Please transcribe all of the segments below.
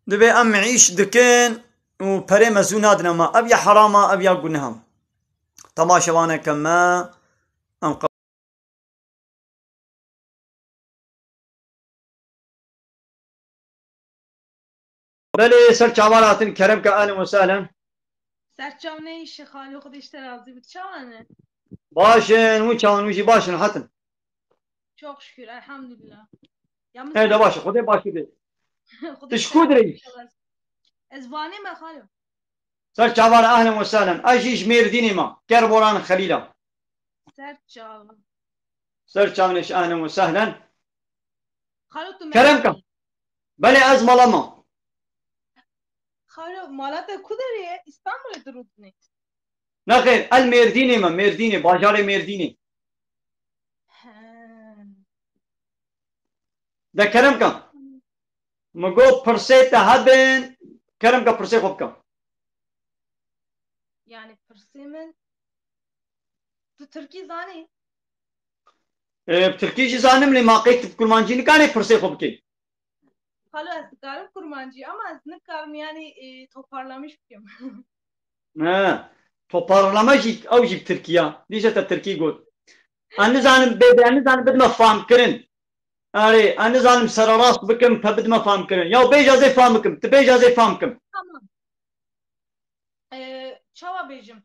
دبي ام عيش دكين وبري مزونات نما ابيا حرامة ابيا قنهم تماشا وانا كما ام بلي سر چاوالات كرم كأهلا وسهلا سرچاو نه işi خالی خودش ترازی بود çavanı. باشن وچاون وجي باشن حتن Çok şükür elhamdülillah. هيدا باشا خدي باشا دي خودش تشكو دري ezvani mi خالی؟ سر چاوال اهلا وسهلا اجيش ميرديني ما كربوران خليلا Serçav. سر چاونش اهلا وسهلا خالی تو كرمك بلي ازملما خالی مالات کدره İstanbul'da durudun. نخير الميرديني ما ميرديني باجار ميرديني ده كرمك مگو پرسه هدن كرمك پرسه خوبك Yani pırsimin tu Türkiye zani. بتركيش زانم لي ما قيت بكرمانجيني كاني پرسه خوبك Halı askarım kurmancı ama aslında karım yani toparlamış mıyım? ها toparlamacı اوجي بتركيا ليش تركي قول انا زانم بيبي انا زانم بدنا فهم كرن اري انا زانم سر راس بكم فبدنا فهم كرن يا بيجا زي فهمكم تبيجا زي فهمكم Tamam. Çava Beyciğim,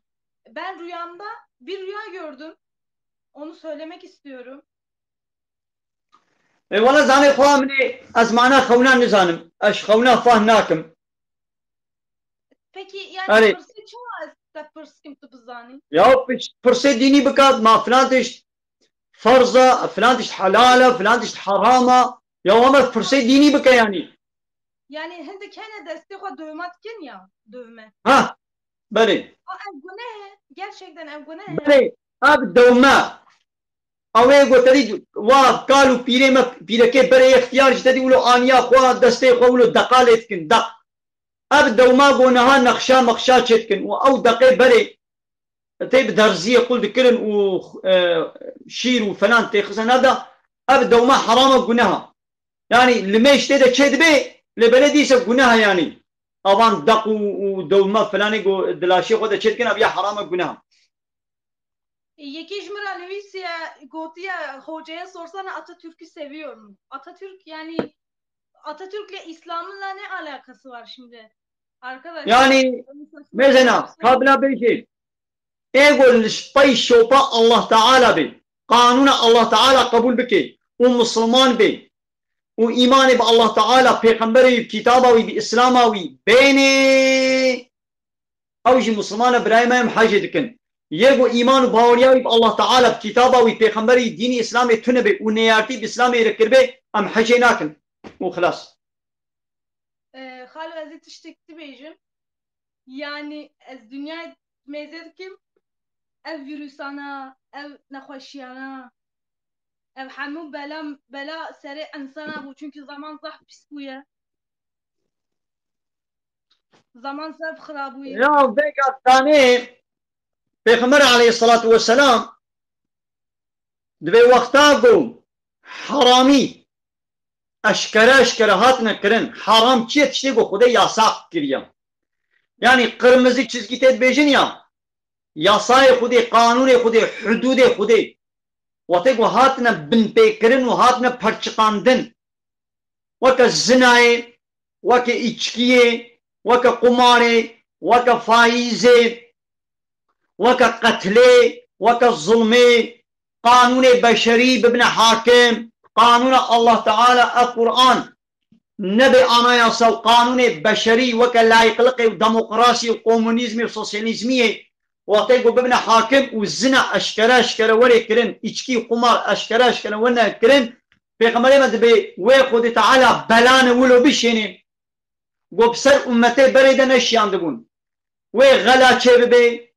ben rüyamda bir rüya gördüm. Onu söylemek istiyorum. والله زاني خوامني ازمعنا خونا نزانم اش خونا فهمناكم Peki yani اري pırsı çava da pırs kim tıbızani? يا فرسي ديني بكات ما فلانتش فرزة فلانتش حلالة فلانتش حرامة يا وما فرسي ديني بك يعني Yani hindi kene destek o dövmetken ya dövme. ها بلي Ev bu ne? Gerçekten ev bu ne? بلي اب دوما اوه قلت وقالوا بيري ما بيركي بري اختيار جددي ولو انيا خوا دستي خوا ولو دقالت كن دق اب دوما قونها نقشا مقشا تشتكن او دقي بري تيب درزيه قلت كلن و شير وفلان تيخزن هذا اب دوما حرام قناها يعني لما يشتد كذبه لبلدي قناها يعني اوان دق ودوما فلاني دلاشي خود تشتكن اب يا حرام قناها Yeki İzmir'a Levisiye Goti'ye hocaya sorsana Atatürk'ü seviyor mu? Atatürk yani Atatürk'le İslam'ınla ne alakası var şimdi? Arkadaşlar. يعني مثلا قبل بيجي يقول الشطي الشوفاء الله تعالى بي قانون الله تعالى قبول بك ومسلمان بي وإيمان بالله تعالى بيغمبري بكتابه بإسلامه بيني أوجي مسلمان برايما حاجة دكن يقو إيمان باوريا بالله تعالى بكتابه بيغمبري دين إسلامي تنبي ونيارتي بإسلامي ركربي أم حاجة ناكن وخلاص Halu Hazreti Ştekti Beyciğim. Yani ez dünya mezedkim ev virüsana, ev nekhoşiyana, ev hamu bela sere insana bu çünkü zaman zah pis bu ya. Zaman zah khrabuye. يا بيقى الثاني بيغمبر عليه الصلاة والسلام دبي وقتاقو حرامي اشکره هات نکرن حرام چیه تشتیگو خوده یاساق کریم yani kırmızı çizgi tedbejin ya yasay khudi qanun khudi hudud khudi وتگو هاتنا بن پیکرن و هاتنا پرچقاندن وکا زنای وکا اچکیه وکا قماره وکا فائزه وکا قتله وکا ظلمه قانون بشری ببن حاكم قانون الله تعالى القرآن نبي anayasa قانون بشري وكا لايقلقي وديمقراطي وكومونيزمي وسوسياليزمي وتيجو ببنا حاكم والزنا اشكرا وري كرن اشكي قمار اشكرا ونا كرن بيغمبر ما دبي ويخد تعالى بلان ولو بشيني وبسر امتي بريده نشيان دبون وغلا تشبي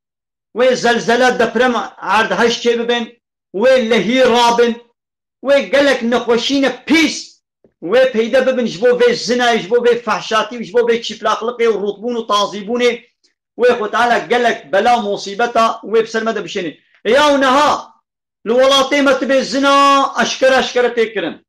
وزلزله دبرم عرض هش تشبين ولهي رابن وقالك نخوشينا بيس وبيدا ببن جبو في الزنا جبو في فحشاتي وجبو في تشفلاقلقي ورطبون وتعذيبوني ويخو تعالى قالك بلا مصيبتا وبسلمة بشيني يا ونها الولاطي ما تبي الزنا اشكر تكرن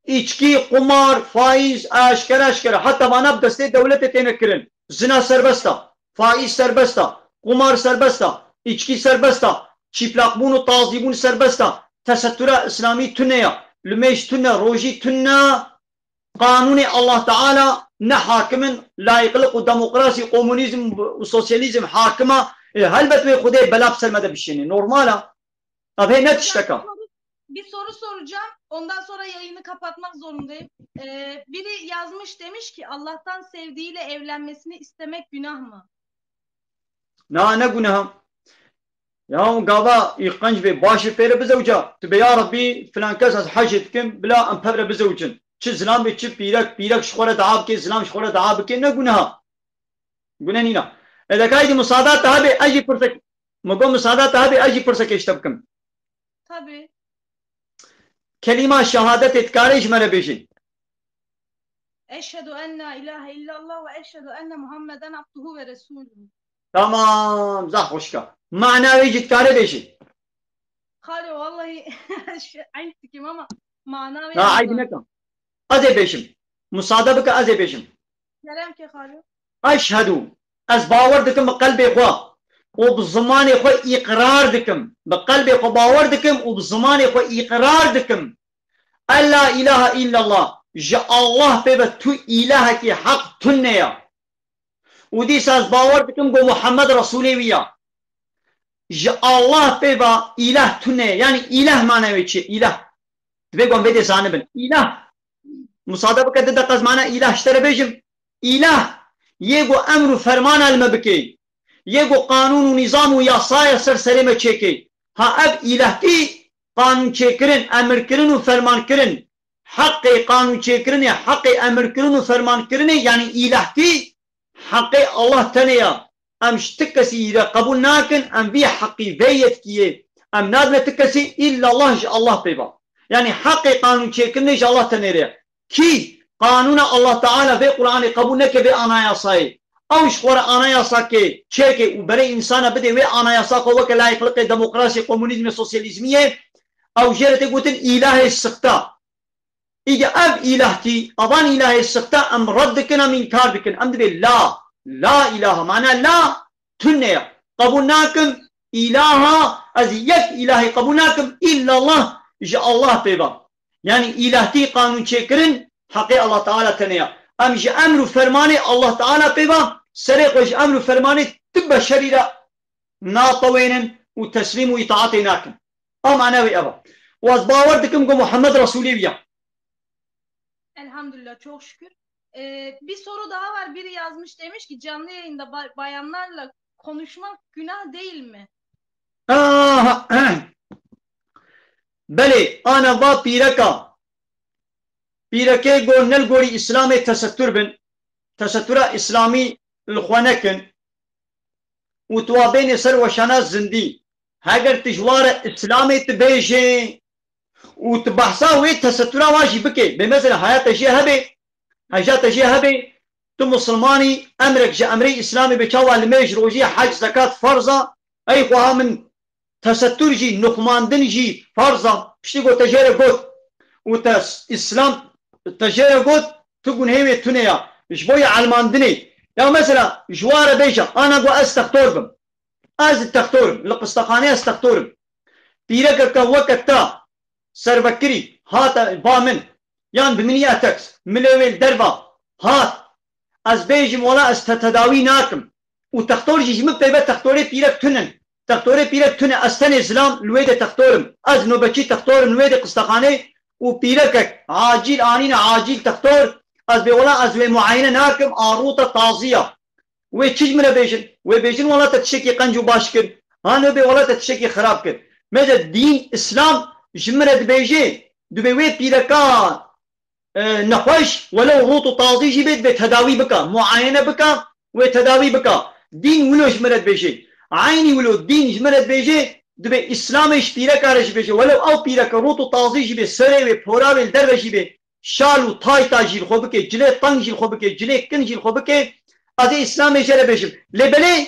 içki, kumar, faiz, aşkara hatta bana deste devlete tenekirin. Zina serbesta, faiz serbesta, kumar serbesta, içki serbesta, çıplakbunu, tazibunu serbesta, tesettüre İslami tünneya, lümeş tünne, roji tünne, kanuni Allah Teala ne hakimin layıklık ve demokrasi, komünizm, sosyalizm hakima elbet ve kudey belab sermede bir şeyini. Normal ha. Abi net işteka. Bir soru soracağım. Ondan sonra yayını kapatmak zorundayım. Biri yazmış demiş ki Allah'tan sevdiğiyle evlenmesini istemek günah mı? Ne günah? Ya gava iqanç ve başı peri bizevca. Tübe ya Rabbi filan kes az hac etkim bila empevre bizevcin. Çi zilam ve çi pirak şukara daab ke zilam şukara daab ke ne günah? Günah nina. Eda kaydi müsaada tabi aji pırsak. Mugo müsaada tabi aji pırsak eştabkım. Tabii. Kelime şehadet etkare icmere bejin. Eşhedü en la ilahe illallah ve eşhedü enne Muhammeden abduhu ve resulühü. Tamam, zah hoşka. Manavi citkare bejin. Hali vallahi aynı tikim ama manavi. Ha aydi ne kam? Aze bejim. Müsaada bika aze bejim. Kerem ki hali. Eşhedü. Az باور دکم بقلبی خوا و بزمان خوا اقرار دکم بقلبی خوا باور دکم و بزمان خوا اقرار دکم الا اله الا الله جا الله بيبا تو اله کی حق تنیا و دی ساز باور دکم گو محمد رسولی ویا جا الله بيبا اله تنیا yani ilah معنی چی اله بگم بده زانبن اله مصادبه کده دقز معنی اله اشتره بجم اله یگو امر و فرمان علمه بکی یگو قانون و نظام و یاسای سرسرمه چکی ها اب الهی قانون چکرن امر کرن و فرمان کرن حق قانون چکرن حق امر کرن و فرمان کرن yani الهی حق الله تنیا ام شتکسی را قبول ناکن ام بی حقی ویت کیه ام نادم تکسی الا الله پیبا yani حق قانون چکرن الله تنیا کی قانون Allah Teala ve Kur'an'ı kabul ne ki ve anayasayı. Avuç kora anayasa ki çeke u bere insana bide ve anayasa kova ke layıklık demokrasi, komünizm, sosyalizmiye av jerete gutun ilahi sıkta. İge ev ilahti, avan ilahi sıkta em raddikin em inkar dikin. Em de la ilaha mana la tünneye. Kabul nakim ilaha az yek ilahi kabul nakim illallah ije Allah peyva. Yani ilahti kanun çekirin حقی الله تعالی تنیا امج امر و فرمانی الله تعالی پیوا سری خوش امر و فرمانی تب شریرا ناطوینن و تسلیم و اطاعت ناکن ام انا و ابا و از باور دکم که محمد رسولی بیا. Elhamdülillah çok şükür. Bir soru daha var. Biri yazmış demiş ki canlı yayında bayanlarla konuşmak günah değil mi? Beli ana va piraka پیرکه گورنل گوری اسلام تستر بن تستر اسلامی الخوانکن و توابین سر و شنا زندی هاگر تجوار اسلام تبیجه و تبحثا و تستر واجی بکه بمثلا حیات جهبه حاجات جهبه تو مسلمانی امرك جا امری اسلامی بچاو الميج روجي حج زکات فرضا ای خواه من تستر جی نخماندن جی فرضا پشتی گو تجاره گوت و تس اسلام تجاره قد تكون هي تونيا مش بويا علماندني يا مثلا جوار بيجا انا قو استختوربم از التختورم لقستخاني استختورم بيرك وقتا سر بكري هات بامن يان بمنيا تكس ملويل دربا هات از بيجم ولا استتداوي ناكم وتختور جيجم بيبا تختوري بيرك تنن تختوري بيرك تنن استن اسلام لويد تختورم از نوبچي تختورم لويد قستخاني و پیرکک عاجل آنین عاجل تختور از به ولا از به معاینه ناکم آروت تازیه و چیز من بیشن و بیشن ولا تشکی قنجو باش کن هانو به ولا تشکی خراب کن مجد دین اسلام جمرد بیجی دو به پیرکا نخوش ولو روت تازی جبت به تداوی بکا معاینه بکا و تداوی بکا دین ولو جمرد بیجی عینی ولو دین جمرد بیجی دبی اسلامش پیرک آرش بشه ولو او پیرک روت و تازیجی به سره و پوراویل دروشی به شال و تایتا جیل خوب که جله تنگ جیل خوب که جله کن جیل خوب که از اسلامش جره بشم لبله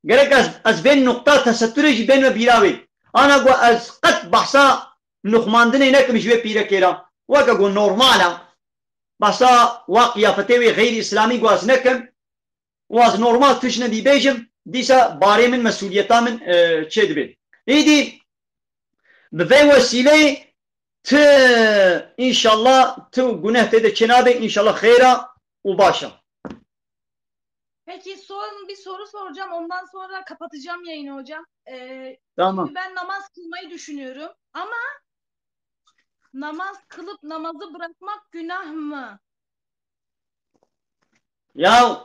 گرک از بین نقطه تسترش بین و بیراوی آنا گو از قط بحثا نخماندن نکمش به پیرک را وەکە نۆرمالە بەسا وا قیافەتێوی غەیری ئیسلامی گواز نەکەم واز نۆرمال توش نەبی بێژم دیسە بارێ من مەسئولیەتا من چێ دەبێت ئیدی بڤێ وەسیلەی ت inşallah tu günah dedi Cenab-ı inşallah kheyra u başa. Peki son bir soru soracağım. Ondan sonra kapatacağım yayını hocam. Tamam. Şimdi ben namaz kılmayı düşünüyorum. Ama namaz kılıp namazı bırakmak günah mı? Ya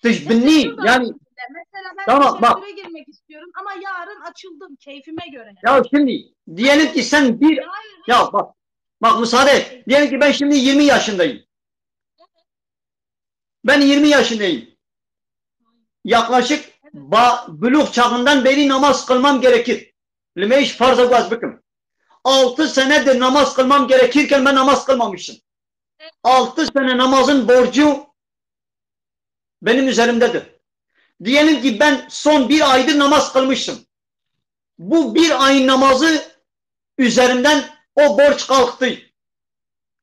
tecbinni yani mesela ben tamam, teşekküre girmek istiyorum ama yarın açıldım keyfime göre. Ya şimdi diyelim ki sen bir ya bak müsaade et. Diyelim ki ben şimdi 20 yaşındayım. Ben 20 yaşındayım. Yaklaşık buluğ çağından beri namaz kılmam gerekir. Limeyiş farz-ı vazbıkım. 6 senedir namaz kılmam gerekirken ben namaz kılmamışım. 6 sene namazın borcu benim üzerimdedir. Diyelim ki ben son bir aydır namaz kılmışım. Bu bir ayın namazı üzerimden o borç kalktı.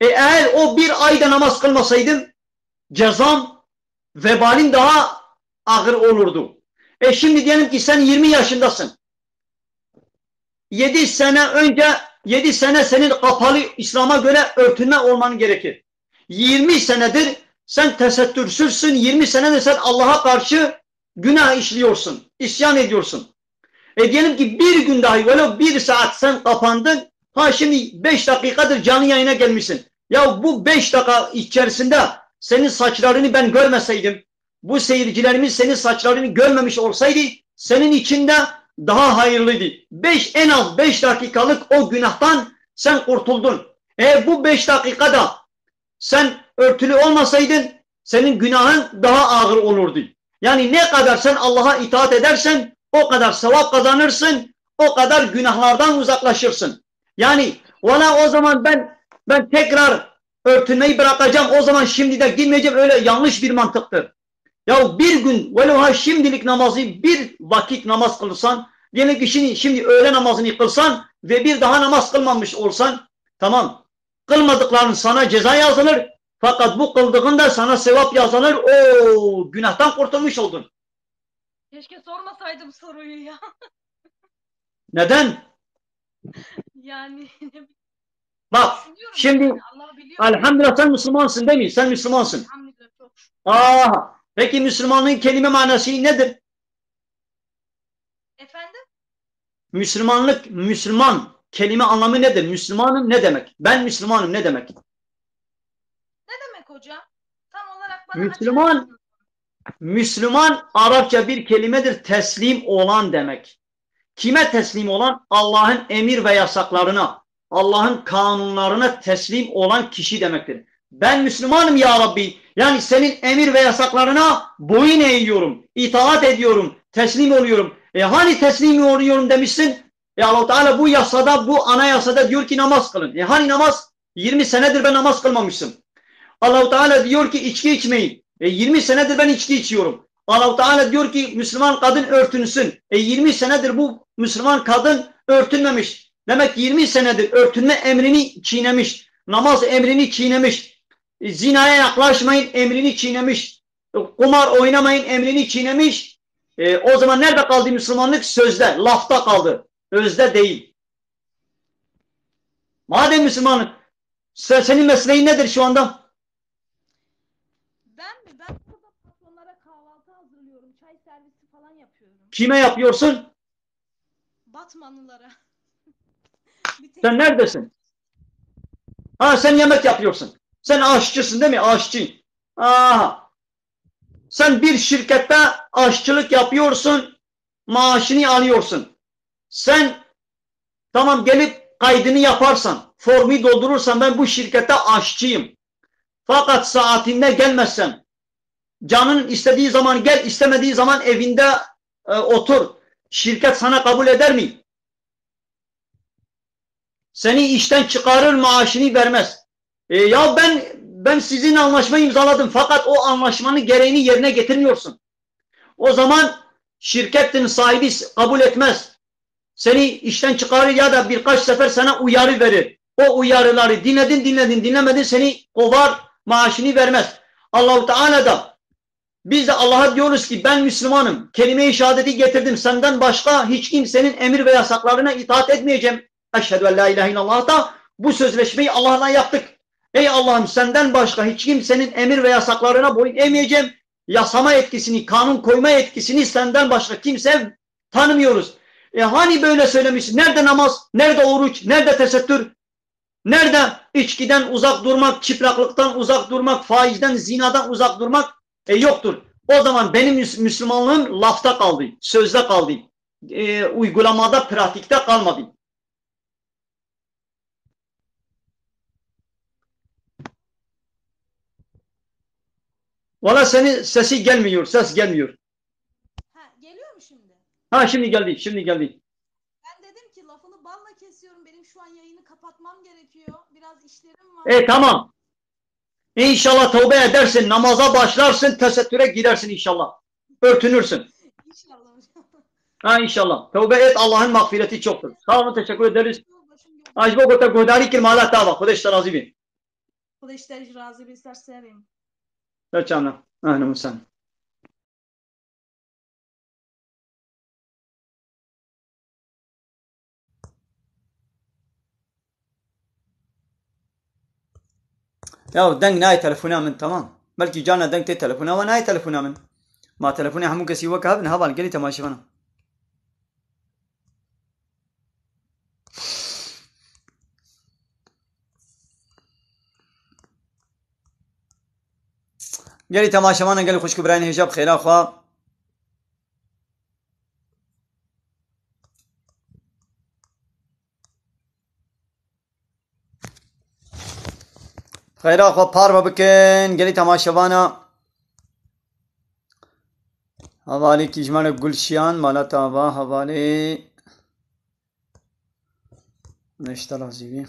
Eğer o bir ayda namaz kılmasaydım cezam, vebalim daha ağır olurdu. Şimdi diyelim ki sen 20 yaşındasın. 7 sene önce 7 sene senin kapalı İslam'a göre örtünme olman gerekir. 20 senedir sen tesettürsüzsün. 20 senedir sen Allah'a karşı günah işliyorsun. İsyan ediyorsun. Diyelim ki bir gün dahi böyle bir saat sen kapandın. Ha şimdi 5 dakikadır canlı yayına gelmişsin. Ya bu 5 dakika içerisinde senin saçlarını ben görmeseydim, bu seyircilerimiz senin saçlarını görmemiş olsaydı senin için de daha hayırlıydı. En az 5 dakikalık o günahtan sen kurtuldun. Eğer bu 5 dakikada sen örtülü olmasaydın senin günahın daha ağır olurdu. Yani ne kadar sen Allah'a itaat edersen o kadar sevap kazanırsın, o kadar günahlardan uzaklaşırsın. Yani o zaman ben tekrar örtünmeyi bırakacağım, o zaman şimdi de girmeyeceğim, öyle yanlış bir mantıktır. Ya bir gün şimdilik namazı bir vakit namaz kılırsan, diyelim ki şimdi öğle namazını kılsan ve bir daha namaz kılmamış olsan, tamam, kılmadıkların sana ceza yazılır, fakat bu kıldığında sana sevap yazılır, o günahtan kurtulmuş oldun. Keşke sormasaydım soruyu ya. Neden? Yani bak şimdi yani, elhamdülillah sen Müslümansın değil mi? Sen Müslümansın. Peki Müslümanlığın kelime manası nedir? Efendim? Müslüman kelime anlamı nedir? Müslümanım ne demek? Ben Müslümanım ne demek? Ne demek hocam? Tam olarak bana Müslüman Arapça bir kelimedir. Teslim olan demek. Kime teslim olan? Allah'ın emir ve yasaklarına, Allah'ın kanunlarına teslim olan kişi demektir. Ben Müslümanım ya Rabbi. Yani senin emir ve yasaklarına boyun eğiyorum, itaat ediyorum, teslim oluyorum. Hani teslim oluyorum demişsin? Allah Teala bu yasada, bu anayasada diyor ki namaz kılın. Hani namaz? 20 senedir ben namaz kılmamışım. Allah Teala diyor ki içki içmeyin. 20 senedir ben içki içiyorum. Allah Teala diyor ki Müslüman kadın örtünsün. 20 senedir bu Müslüman kadın örtünmemiş. Demek 20 senedir örtünme emrini çiğnemiş. Namaz emrini çiğnemiş. Zinaya yaklaşmayın emrini çiğnemiş. Kumar oynamayın emrini çiğnemiş. O zaman nerede kaldı Müslümanlık? Sözde, lafta kaldı. Özde değil. Madem Müslümanlık, senin mesleğin nedir şu anda? Ben burada patronlara kahvaltı hazırlıyorum. Çay servisi falan yapıyorum. Kime yapıyorsun? Batmanlılara. Sen neredesin? Sen yemek yapıyorsun. Sen aşçısın değil mi? Aşçı. Sen bir şirkette aşçılık yapıyorsun. Maaşını alıyorsun. Sen tamam gelip kaydını yaparsan, formu doldurursan ben bu şirkette aşçıyım. Fakat saatinde gelmezsen, canın istediği zaman gel, istemediği zaman evinde otur. Şirket sana kabul eder mi? Seni işten çıkarır, maaşını vermez. Ya ben sizinle anlaşma imzaladım fakat o anlaşmanın gereğini yerine getirmiyorsun. O zaman şirketin sahibi kabul etmez. seni işten çıkarır ya da birkaç sefer sana uyarı verir. O uyarıları dinlemedin seni kovar, maaşını vermez. Allahu Teala da biz de Allah'a diyoruz ki ben Müslümanım. Kelime-i şehadeti getirdim. Senden başka hiç kimsenin emir ve yasaklarına itaat etmeyeceğim. Eşhedü en la ilahe illallah da bu sözleşmeyi Allah'la yaptık. Ey Allah'ım senden başka hiç kimsenin emir ve yasaklarına boyun eğmeyeceğim. Yasama etkisini, kanun koyma etkisini senden başka kimse tanımıyoruz. Hani böyle söylemişsin? Nerede namaz? Nerede oruç? Nerede tesettür? Nerede içkiden uzak durmak, çıplaklıktan uzak durmak, faizden, zinadan uzak durmak? Yoktur. O zaman benim Müslümanlığım lafta kaldı, sözde kaldı. Uygulamada, pratikte kalmadı. Valla senin sesi gelmiyor, ses gelmiyor. Ha, geliyor mu şimdi? Ha şimdi geldi, şimdi geldi. Ben dedim ki lafını balla kesiyorum. Benim şu an yayını kapatmam gerekiyor. Biraz işlerim var. Tamam. İnşallah tövbe edersin, namaza başlarsın, tesettüre gidersin inşallah. Örtünürsün. İnşallah hocam. Ha inşallah. Tövbe et, Allah'ın mağfireti çoktur. Sağ olun, teşekkür ederiz. Başım yok. Acaba gota godari kilmalar tava. Kuda işte razı bin. Kuda işte razı bin ister seveyim. Serçana. Ahlan musan. Ya deng nay telefona min tamam. Belki cana deng te telefona ve nay telefona min. Ma telefona hamu kesi waka habn haval geli tamaşi bana. geli tamaşa bana geli خوش كبراني hicab خيرا خوا. خيرا خوا parva bikin geli tamaşa bana. Havale ki jmane Gulşiyan mala tava havale. Neşta lazimi.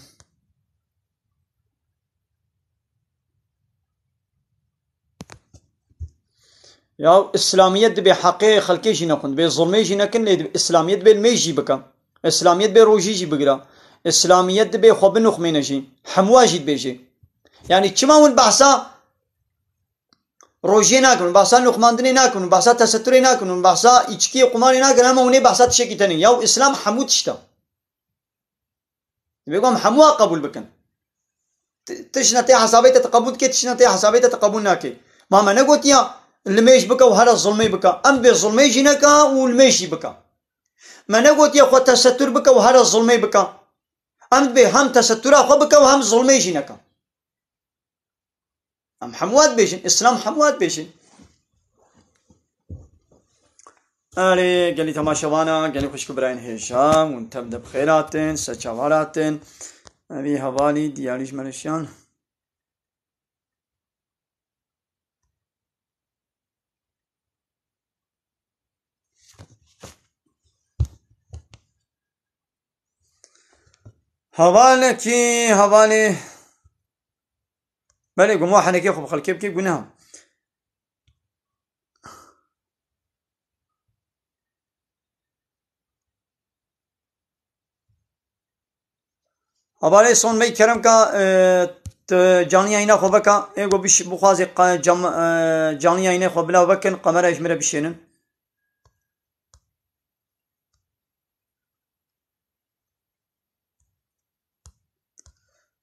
Ya İslamiyet be hakkı halkı jinakun be zulme jinakun le İslamiyet be meji baka. İslamiyet be roji ji bigira. İslamiyet be xobin uxmeneji. Hamwajid beji. Yani çimamul bahsa roji nakun, bahsa nukhmandini nakun, bahsa tesettüre nakun, bahsa içki kumari nakun ama onu bahsa tşekiteni. Ya İslam hamut işte. بيقوم حموا قبول بكن تشنتي حسابيته تقبل كي تشنتي حسابيته تقبل ناكي ما نقول يا الميش بكا وهذا الظلمي بكا ام بالظلمي جنكا والميشي بكا ما نقول يا خو تستر بكا وهذا الظلمي بكا ام به هم تستر اخو بكا وهم ظلمي جنكا ام حموات بيشن اسلام حموات بيشن أري قال لي تماشوانا قال لي خوش كبراين هشام وانت تبدا بخيراتن سچاوالاتن أبي هوالي دياليش مالشيان هوالي كي هوالي بلي قوم واحد كيف بخل كيف قلناها हवाले सोन भाई करम का जानी आईना खो बका एगो बिश बुखाज़े जानी आईने खो बला वकन कमरा इजमेरा बिशेनन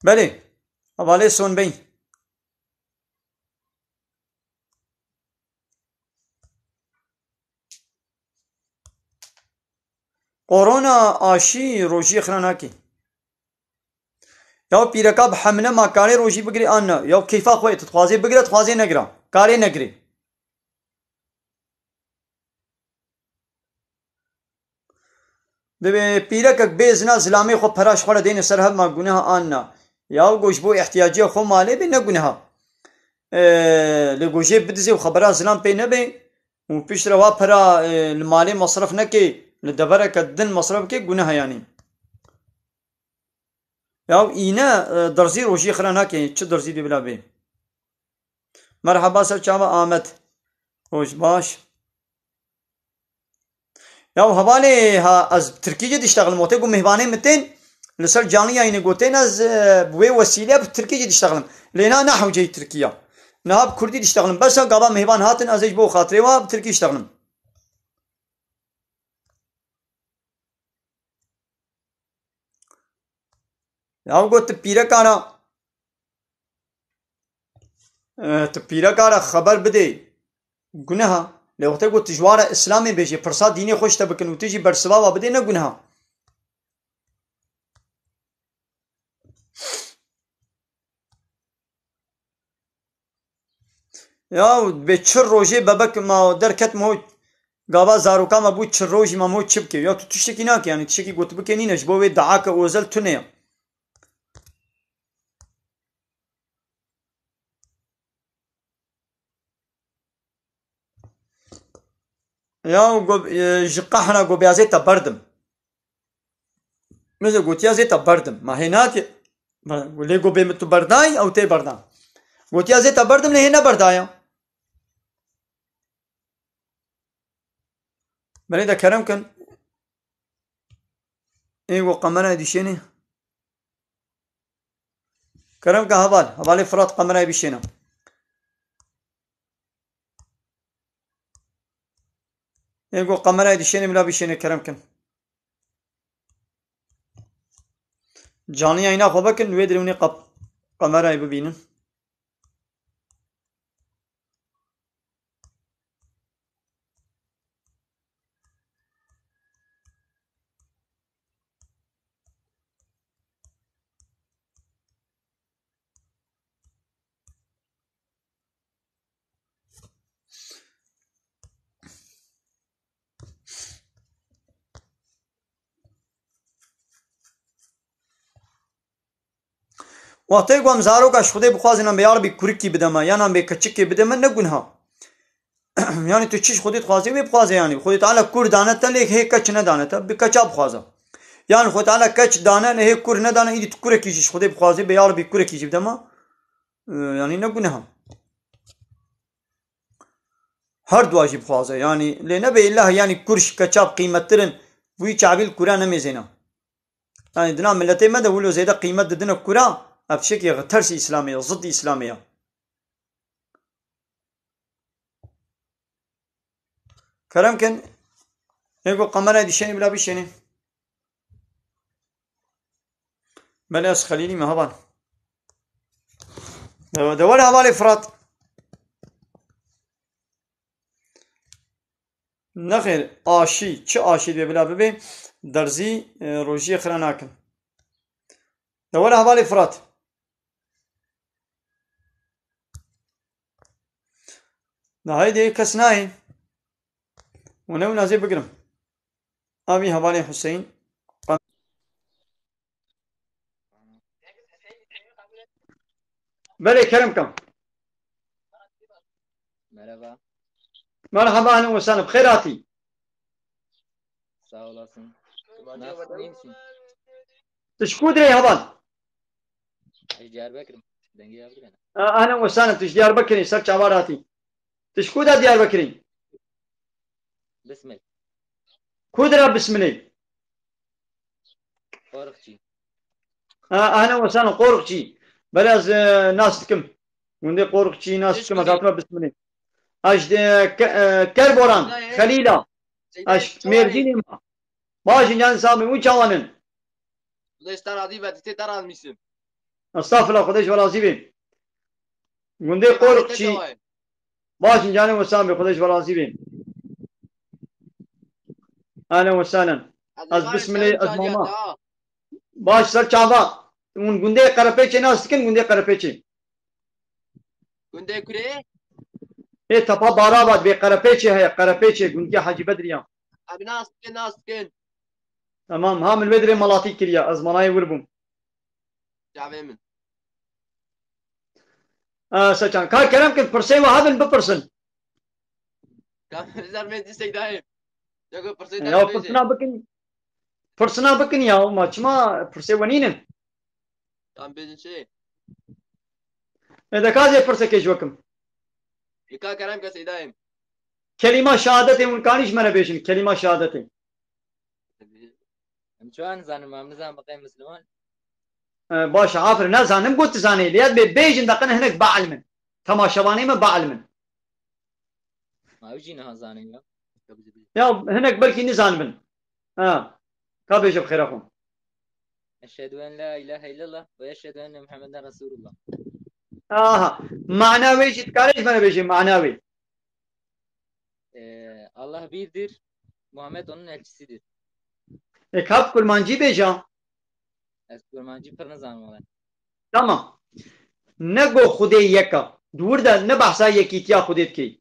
बले हवाले सोन भाई कोरोना आशी रोजी खराना की یا پیرکاب حمله ما کاری روشی بگیری آن نه یا کیفا خوی تخوازی بگیره تخوازی نگیره کاری نگیری به پیرکک بیزنا زلامی خو پراش خورده دین سرحد ما گناه آن نه یا گوش بو احتیاجی خو مالی بی نگناه لگوشی بدزی و خبرات زلام پی نبی و پیش روا پرا المالی مصرف نکی لدبرک دن مصرف کی گناه یعنی Ya iğne derzi roji xirana ki çi derzi di bila be. Merhaba ser çava Ahmet. Hoş baş. يا هوالي ها از تركيا دي اشتغل موتي قوم مهباني متين لسر جانيا يعني قوتين از بوي وسيله بتركيا دي اشتغلم لينا نحو جاي تركيا نهاب كردي دي اشتغلم بس قابا مهبان هاتن ازيج بو خاطري وا بتركيا اشتغلم يا قلت بيركانا تبيركارا خبر بدي گناها لوقت قلت جوار اسلامي بيجي فرصا ديني خوش تبكن وتجي برسوا وبدي نه گناها يا بچر روجي ببك ما دركت مو قابا زاروكا ما بو چر روجي ما مو چبكي يا تو تشكي ناك يعني تشكي قلت بكني نجبو دعاك اوزل تنيا يا جقحنا قو بيازيتا بردم مثل قلت يا زيتا بردم ما هناك ولي قو بيمتو برداي او تي بردان قلت يا زيتا بردم لهنا بردايا بلي كرم كان ايوه قمرة ديشيني كرم كان هبالي فرات قمرة بيشينا ايوه قمرة ديشيني ملا بيشيني كرم كان جاني اينا خوبكن ويدروني قمرة ببينن وقتی قوم زارو کاش خدای بخوازنم به یار بی کوریکی بدم یا نام به کچکی بدم نگونها yani تو چیش خودت خوازی بی بخوازه yani خودی تعالی کور دانه تن لیک هی کچ ندانه تا بی کچا بخوازه yani خود تعالی کچ دانه نه هی کور ندانه ایدی کوره کیش خدای بخوازی به یار بی کوره کیش بدم yani نگونها her duacı bخوازه yani lene be illah yani kurş kaçap kıymetlerin bu çabil Kur'an nemezena yani dina millete me de vulu zeyde kıymet dedine Kur'an abşeki tersi İslamiye zıd İslamiye كرمكن يقول قمرة ديشاني بلا بيشاني بلاس خليني ما هبان دور هبالي فرات نخير آشي چه آشي بي بلا ببي درزي روجي خراناكن دور هبالي فرات هايدي كسناي ونو نازي بقرم أبي هبالي حسين بلي كرمكم Merhaba, مرحبا أهلا وسهلا بخيراتي sağ olasın. Nasılsın, iyi misin? تشكو دري هبال Diyarbakır'ım. Denge yaptı beni. أهلا وسهلا تش ديار بكري سرچ عباراتي تشكو دا ديار بكري Bismillah. كودرا بسم الله Korkçı. أهلا وسهلا قورقشي بلاز ناستكم وندي قورقشي ناستكم أكاتنا بسم الله أش كربوران خليلا أش ميرجيني ما باجي نان سامي وچاوانن Kılıçlar adi bedite taranmışsın. استغفر الله خديش ولا زيبين وندي قورقشي باجي جاني وسامي خديش ولا زيبين أهلا وسهلا از بسم الله از ماما باش سر چاوا اون گنده قرپیچه ناستکن گنده قرپیچه Günde küre. ای تپا باراباد به قرپیچه هي قرپیچه گنده حاجی بدریا Abi nasken. تمام هامل بدري ملاطي كريا از مناي وربم Cavemin. سچان کار کرم که پرسه و هابن بپرسن Kamizler meclisek daim. Yok pırsı یا پرسنا بکن پرسنا بکن یا ما چما پرسه ونینن Tam bizim şey. اذا كازي پرسه كيش وكم Yıka kerem kase daim. كلمة شهادة ون كانيش من بيشن كلمة شهادة ام شو انزانم ام نزان بقي مسلمان باش عافر نزانم قلت زاني لياد بيجن دقنا هناك بعلمن تماشواني ما بعلمن ما وجينا هزانين يا هناك بلكي نزانمن كابيج بخير اخوم أشهد أن لا إله إلا الله وأشهد أن محمدا رسول الله معناوي جيت كاريج بنا بيجي معناوي Allah birdir, Muhammed onun elçisidir. كاب كل مانجي بيجا Kurmancı pırnızan var. تمام نگو خودی یکا دور دا نبحثا یکیتیا خودت کی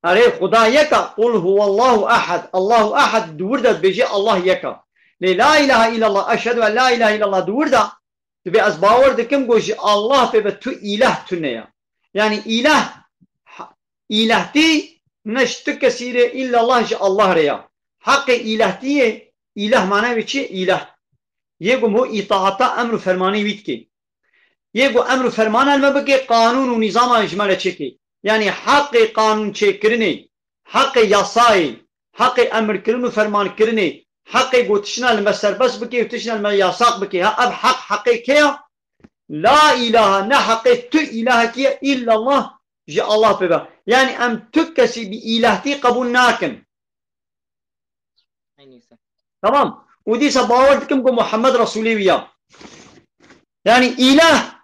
اره خدا یکا قل هو الله احد الله احد دور دا بيجي الله يكا لا اله الا الله اشهد ان لا اله الا الله دور دا تبي از باور دكم گوش الله به تو اله تنيا يعني الهتي نشت كثير الا الله الله ريا حق الهتي اله معناه چی اله يگو مو اطاعت امر فرمانی ويت کی يگو امر فرمان المبكي قانون ونظام اجماله چکی يعني حق قانون چکرنی حق یاسای حق امر کرنو فرمان کرنی حق گوتشنا المسربس بكي وتشنا المياساق بكي اب حق حقيقية لا اله نه حق تو اله كي الا الله جاء الله ببا يعني ام تكسي بإلهتي قبول ناكن تمام ودي سباورتكم محمد رسولي ويا يعني اله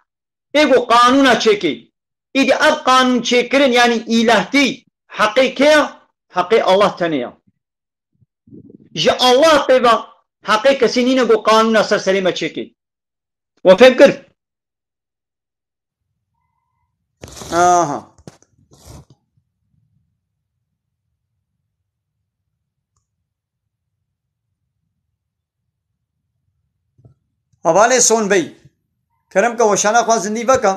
ايغو قانونا چيكي اذا اب قانون چيكرن يعني الهتي حقيقية حقي الله تنيا جاء الله ببا حقيقة سنين ايغو قانونا سر سليمة چيكي وفكر حوالے سون بھائی کرم کا وشانہ خواہ زندگی بکا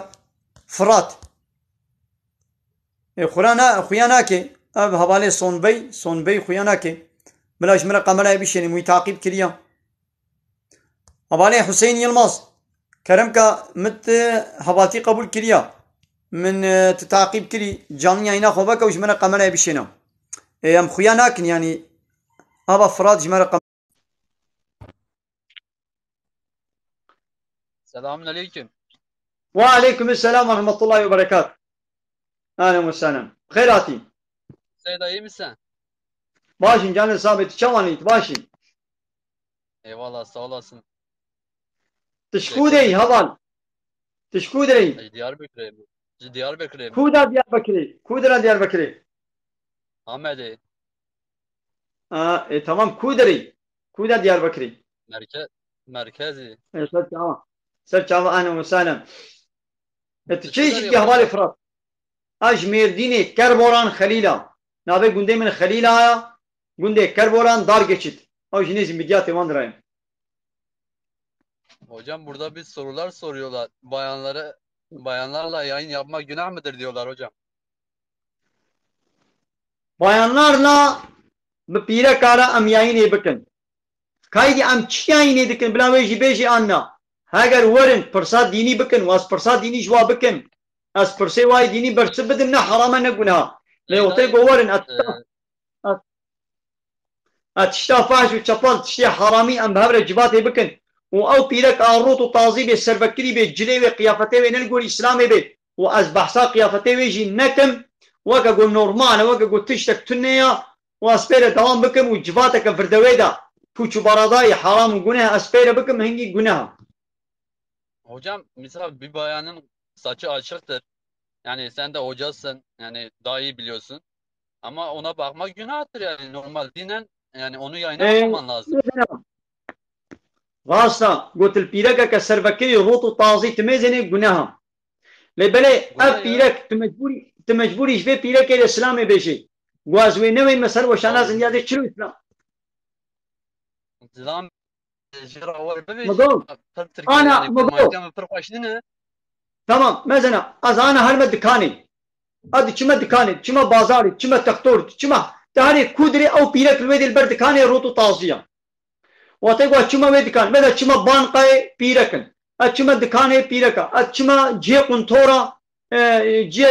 فرات خویانا کے اب حوالے سون بھائی خویانا کے بلاش مرا قمرہ بشینی موی تعقیب کریا حوالے حسین یلماز کرم کا مت حواتی قبول کریا من تعقیب کری جامعی اینا خواه بکا وش مرا قمرہ بشینا ام خویانا کن یعنی ابا فرات جمرا قمرہ Selamun aleyküm. Ve aleyküm selam ve rahmetullahi ve berekat. Aleyküm selam. Khairati. Seyda iyi misin? Başın canı sabit çavanit başın. Eyvallah sağ olasın. Teşkudey haval. Teşkudey. Diyarbakır'ım. Diyarbakır'ım. Kuda Diyarbakır'ı. Kudra Diyarbakır'ı. Ahmet'i. Tamam Kudri. Kuda Diyarbakır'ı. Merkezi. سرچاوا اهلا وسهلا تشيش کی حواله فرات اجمیر دینی کربوران خلیلا نابه گنده من خلیلا گنده کربوران dar geçit o jiniz midyat evandrayım. Hocam burada bir sorular soruyorlar. Bayanlarla yayın yapmak günah mıdır diyorlar hocam. Bayanlarla bir pire kara am yayın ebikin. Kaydi am çi yayın edikin bila veji beji anna. اگر ورن پرساد دینی بکن واس پرساد دینی جوا بکن از پرسه وای دینی برس بدن نه حرامه نه گناه لیوته گو ورن اتشتا فاش و چپال تشتی حرامی ام بهبر جباته بکن و او پیرک آروت و تازی به سربکری به جلی و قیافته و نلگور اسلامی به و از بحثا قیافته و جی نکم وکا گو نورمال وکا گو تشتک تنیا و اسپیر دوام بکن و جباتک فردوی دا پوچو برادای حرام و گناه اسپیر بکن هنگی گناه. Hocam mesela bir bayanın saçı açıktır. Yani sen de hocasın. Yani daha iyi biliyorsun. Ama ona bakmak günahtır yani normal dinen yani onu yayına yapman lazım. Rasta قلت البيرك كسربكري روط طازي تميزني جناها لبلا اب بيرك تمجبوري شبه بيرك الاسلام بيجي غازوي نوي مسر وشانا زنياده شنو اسلام İslam انا tamam mesela az ana her dükkanı hadi çime dükkanı çime bazarı çime doktor çime tari kudri او بيرك الويد البرد دكاني روتو طازيا وتقوا çime ve dükkan mesela çime bankayı بيركن çime dükkanı بيركا çime جي قنطورة جي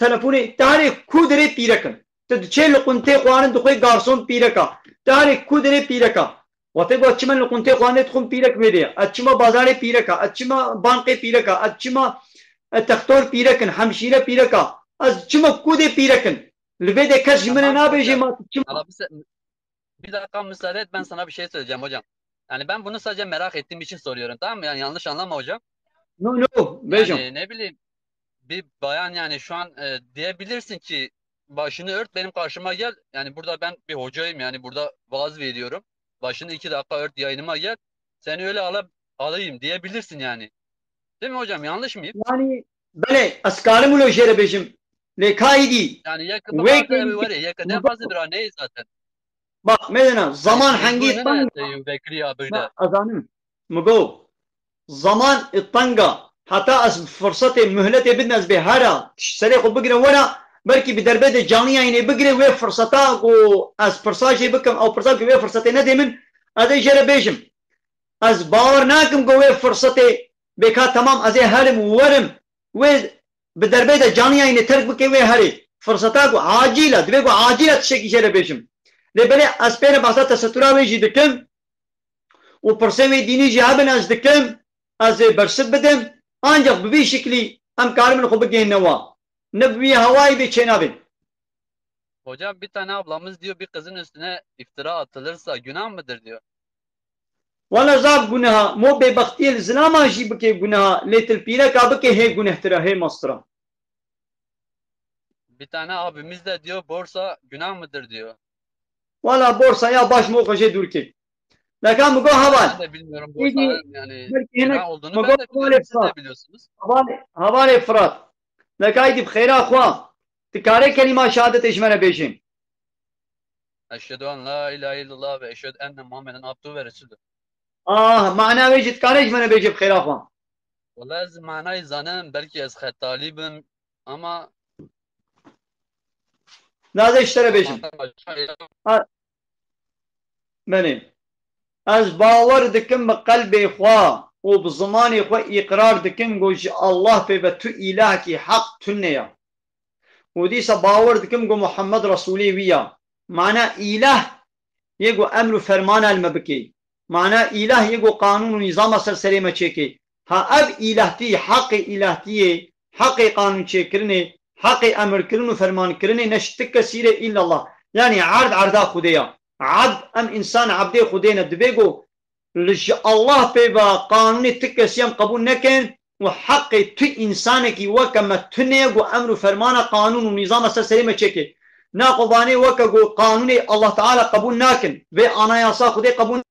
تلفوني tari kudri بيركن تدشيل قنطي قوانين دخوي garson بيركا tari kudri بيركا وتگو اچما لقنته خوانه تخم پیرک میده اچما بازار پیرکا اچما بانک پیرکا اچما تختور پیرکن همشیره پیرکا از چما کود پیرکن لبده کش من Tamam نابجه hocam. ما چما Valla bir dakika müsaade et, ben sana bir şey söyleyeceğim hocam. Yani ben bunu sadece merak ettiğim için soruyorum, tamam mı? Yani yanlış anlama hocam. no no bejim Yani ne bileyim, bir bayan yani şu an diyebilirsin ki başını ört, benim karşıma gel. Yani burada ben bir hocayım, yani burada vaaz veriyorum. Başını 2 dakika ört, yayınıma gel. Seni öyle alayım diyebilirsin yani. Değil mi hocam? Yanlış mıyım? yani bele askarım ulo jere bejim lekaydi Yani yakın ve bazı evi var ya, yakın ne bazı bir neyi zaten. bak mesela Yani zaman mecbur hangi ne tanga de bekliyor böyle. azanım مگو زمان الطنقة حتى از فرصة مهلة بدنا از بهارا سريع بقرا ولا بركي بدربة جانية يعني بقرا وي فرصتا و از فرصاجي بكم او فرصاجي وي فرصتي ندي من هذا جرى بيجم از باور ناكم قوي فرصتي بكا تمام از هرم ورم وي بدربة جانية يعني ترك بكي وي هري فرصتا عاجلة دبيقو عاجلة تشكي جرى بيجم لبلي از بين باسا تسترا ويجي دكم و پرسوی دینی جهابن از دکم از برسد بدم ancak bir şekli hem karimin خوب بگین نوا نبوی havai bir çenabin. Hocam bir tane ablamız diyor, bir kızın üstüne iftira atılırsa günah mıdır diyor. Valla zab günaha mo bebaktiye zilama jî bike günaha letil pîre ka bike he günehtira he mastıra. Bir tane abimiz de diyor borsa günah mıdır diyor. Valla borsaya baş mo koşe durki. Lakin mugo Ben haval. de bilmiyorum İdi borsanın yani belki henek günah olduğunu, mugo ben de haval biliyorum, siz efrat. de biliyorsunuz. Haval efrat. Lakaydi bkhira khwa. Tikare kelima şehadet eşmene beşin. Eşhedü en la ilahe illallah ve eşhedü enne Muhammeden abduhu ve resulü. Ah mana vecid kare eşmene beşin bkhira khwa. Vallahi ez manayı zanım, belki ez talibim ama Naze işlere beşin. Benim. از باور دکم به قلب خوا و به زمان خوا اقرار دکم گوش الله به تو اله کی حق تنیا و دیسا باور دکم گو محمد رسولی ویا معنی اله یگو امر و فرمان المبکی معنی اله یگو قانون و نظام سرسری مچکی ها اب الهتی حق الهتی حق قانون چکرنه حق امر کرن و فرمان کرنه نشتک سیر الا الله yani عرضا خودیا عبد ام انسان عبد خودینا دبیگو لش الله بيبا قانوني تكسيم قبول نكن وحق تو انسانك وكما تنيق وامر فرمانا قانون ونظام سلسلة تشكي ناقضاني وكا قانوني الله تعالى قبول ناكن في انا يا خدي قبول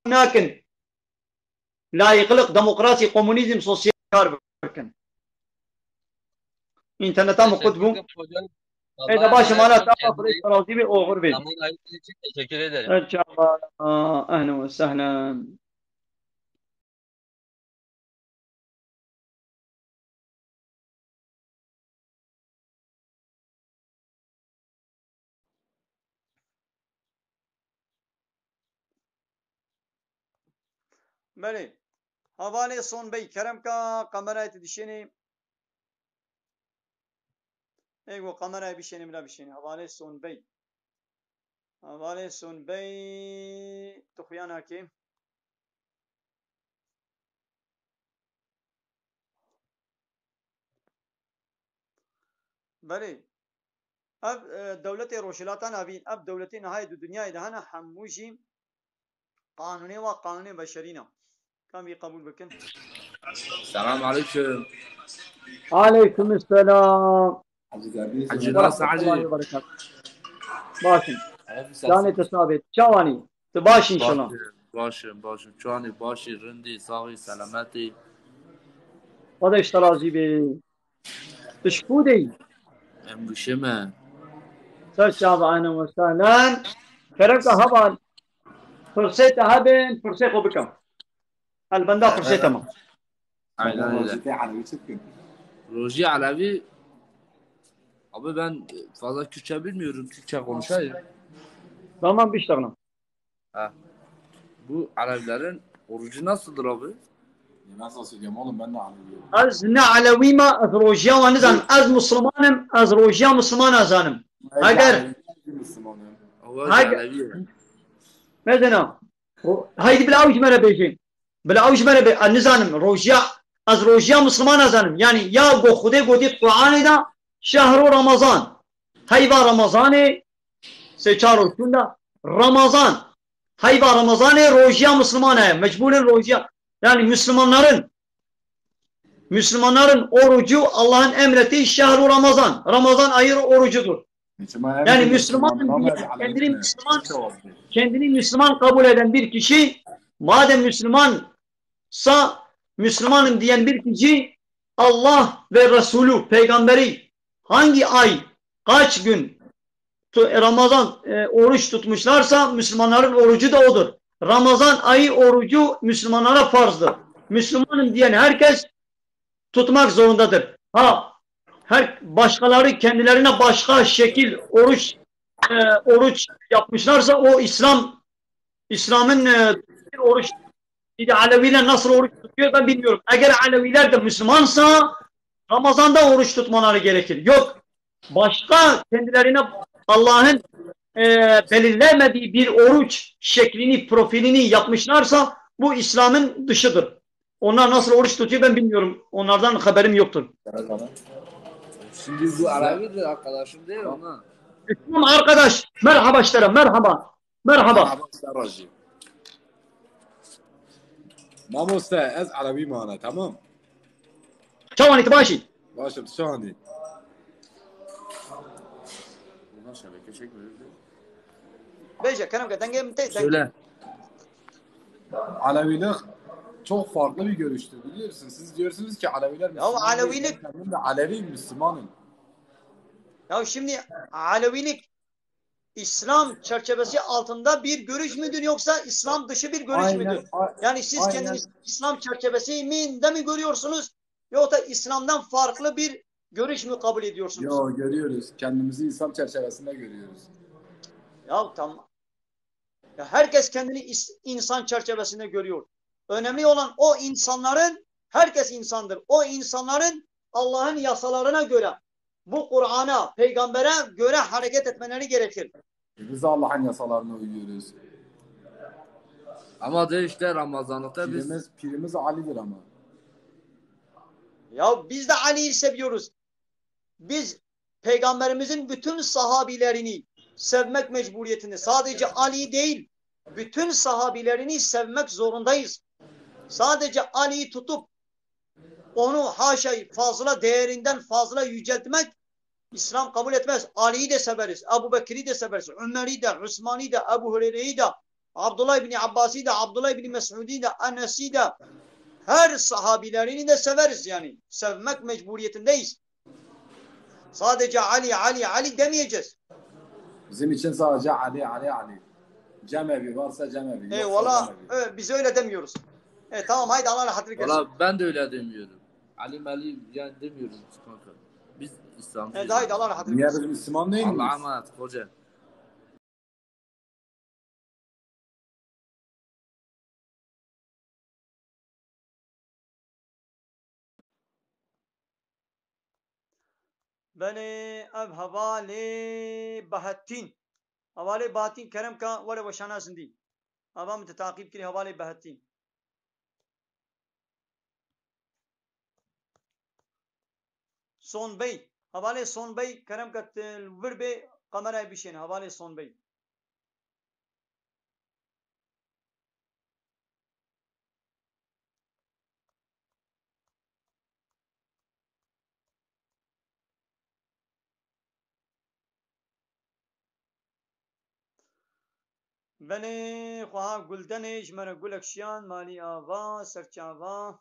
ناكن لا يقلق ديمقراطي كومونيزم سوسيال كاربكن انترنتا مقدبو اذا باشا مالات تعرف الاستراتيجي بي او غربي Zaman ayırdığın için teşekkür ederim. ان شاء الله اهلا وسهلا. بله حواله سون بی کرم کا قمرایت دشینی ایگو قمرای بشینی ملا بشینی حواله سون بی تخیانا کی بله اب دولت روشلاتان ابین اب دولت نهایی دو دنیای دهانا هموشی قانونی و قانونی بشرینا كم قبول بكن. السلام عليكم. عليكم السلام حجي ناصر ورحمة الله علي. وبركاته. باشم جاني تثابت شواني تباشي إن شاء الله. باشم جاني باشي رندي صاغي سلامتي. هذا اشتراجي بي تشكودي امبشمه سرشاب أهلا وسهلا كرمك هبال فرصة هبن فرصة بكم البندا فرصة تمام. Aynen öyle. Roji Alevi. Abi ben fazla Kürtçe bilmiyorum. Türkçe konuşayım. Tamam biştagna. Ha. Bu Alevilerin orucu nasıldır abi? Nasıl söyleyeyim oğlum ben de anlıyorum. Az ne alevima az rojiya ve nizanım. Az Müslümanım az rojiya Müslüman azanım. Eğer Müslümanım. مثلا هايدي بالعوج مرة بيجين بالعوج مرة النزانم روجيا از روجيا مسلمان ازانم يعني يا قو خدي قودي قرآن دا شهر رمضان هايبا رمضان سيچارو شوندا رمضان هايبا رمضان روجيا مسلمان مجبور روجيا yani Müslümanların orucu Allah'ın emrettiği şehru Ramazan. Ramazan ayı orucudur. Yani Müslümanın kendini Müslüman kabul eden bir kişi madem Müslümansa Müslümanım diyen bir kişi Allah ve Resulü peygamberi hangi ay kaç gün Ramazan oruç tutmuşlarsa Müslümanların orucu da odur. Ramazan ayı orucu Müslümanlara farzdır. Müslümanım diyen herkes tutmak zorundadır. Başkaları kendilerine başka şekil oruç yapmışlarsa o İslam'ın bir oruç. Bir Aleviler nasıl oruç tutuyor ben bilmiyorum. Eğer Aleviler de Müslümansa Ramazan'da oruç tutmaları gerekir. Yok başka kendilerine Allah'ın belirlemediği bir oruç şeklini, profilini yapmışlarsa bu İslam'ın dışıdır. Onlar nasıl oruç tutuyor ben bilmiyorum. Onlardan haberim yoktur. Şimdi bu Alevidir arkadaşım değil ona. Tamam arkadaş. Merhaba işlere. Merhaba. Merhaba. Mamo usta ez Alevi mana tamam. Çavani tibaşi. Başım şu an. Bundan şebeke çekmiyor. Beşe kenem denge Söyle. Alevilik çok farklı bir görüştür biliyorsun. Siz diyorsunuz ki Aleviler Müslüman. Ya Alevilik. Ben de Alevi Müslümanım. Ya şimdi Alevilik İslam çerçevesi altında bir görüş müdür yoksa İslam dışı bir görüş müdür? Yani siz kendiniz İslam çerçevesinde mi görüyorsunuz yoksa İslam'dan farklı bir görüş mü kabul ediyorsunuz? Yok görüyoruz. Kendimizi İslam çerçevesinde görüyoruz. Ya tamam. Ya herkes kendini insan çerçevesinde görüyor. Önemli olan o insanların, herkes insandır. O insanların Allah'ın yasalarına göre, bu Kur'an'a, peygambere göre hareket etmeleri gerekir. Biz Allah'ın yasalarına uyuyoruz. Ama de işte Ramazanlıkta Pirimiz Ali'dir ama. Ya biz de Ali'yi seviyoruz. Biz peygamberimizin bütün sahabilerini sevmek mecburiyetinde. Sadece Ali'yi değil, bütün sahabilerini sevmek zorundayız. Sadece Ali'yi tutup onu haşa fazla değerinden fazla yüceltmek İslam kabul etmez. Ali'yi de severiz. Ebu Bekir'i de severiz. Ömer'i de, Osman'ı da, Ebu Hureyre'yi de, Abdullah ibn Abbas'ı da, Abdullah ibn Mes'ud'i de, Enes'i de, her sahabilerini de severiz yani. Sevmek mecburiyetindeyiz. Sadece Ali demeyeceğiz. Bizim için sadece Ali. Cemevi varsa Cemevi. Eyvallah. Biz öyle demiyoruz. Tamam haydi Allah rahatlık versin. Valla ben de öyle demiyorum. Ali yani demiyoruz kanka. Biz İslam'cıyız. Haydi Allah rahatlık Niye versin. biz Müslüman değil miyiz? Allah'a emanet hoca. بله اب حواله بهتین حواله بهتین کرم کا ولا وشانا زندی اب هم تعقیب کری حواله بهتین سون بی حواله سون بی کرم کا ور بی قمره بشین حواله سون بی بله خواه گلدنش من گلکشیان مالی آوا سرچاوا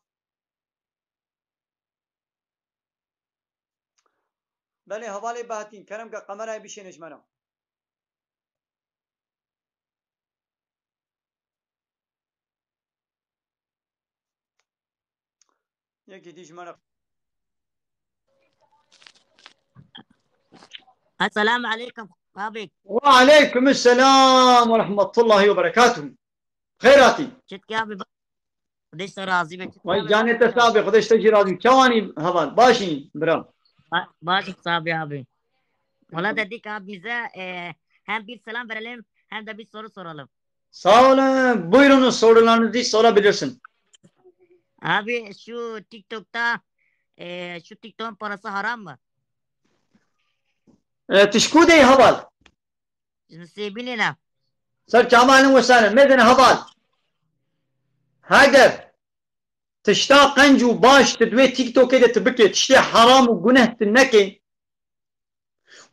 بله حواله بهتین کرم کا قمره بشینش منو یکی دیش منو السلام عليكم قابك. وعليكم السلام ورحمة الله وبركاته. خيراتي. شت كابي خودش تو راضی به وای جانت صاحب خودش تجی راضی چوانی هوال باشین برا باش صاحbi abi. Valla dedik abi bize hem bir selam verelim hem de bir soru soralım. Sağ olun. Buyurunuz sorularınızı sorabilirsin. Abi şu TikTok'ta şu TikTok'un parası haram mı? تشكو دي هوال Nasibini ne? سر كمان وسهلا مدن هوال هاجر تشتا قنجو باش تدوي تيك توك كده تبكي تشتي حرام وجنه تنكي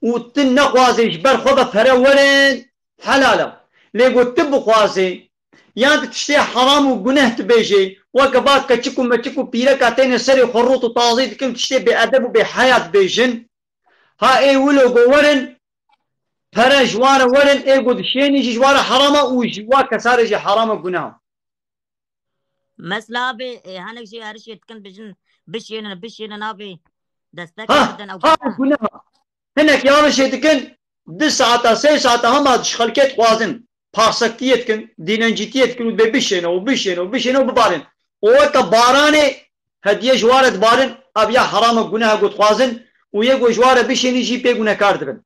وتنقوازي جبر خذ فرورن حلالا ليقو تبقوازي يعني تشتي حرام وجنه تبيجي وكبات كتشكو متشكو بيرا كاتين سري خروط وطازي تكم تشتي بأدب وبحياة بيجن ها اي ولو قورن فرا جوار ورن اي قد شيني جوار حرامة وجوا كسارجي حرامة جناه Mesela abi hani şey her şey etkin bir şeyin abi destek ها verdin o ها جناه هناك يا رشيدكن دي ساعة سي ساعة هم شخلكت خوازن بارسكتيتكن ديننجيتيتكن وببشينو وبشينو وبشينو ببارن وقت باراني هديه جوارت بارن ابيا حرام جناه قد خوازن ويجو جوار بشيني جي بي جناه كاردبن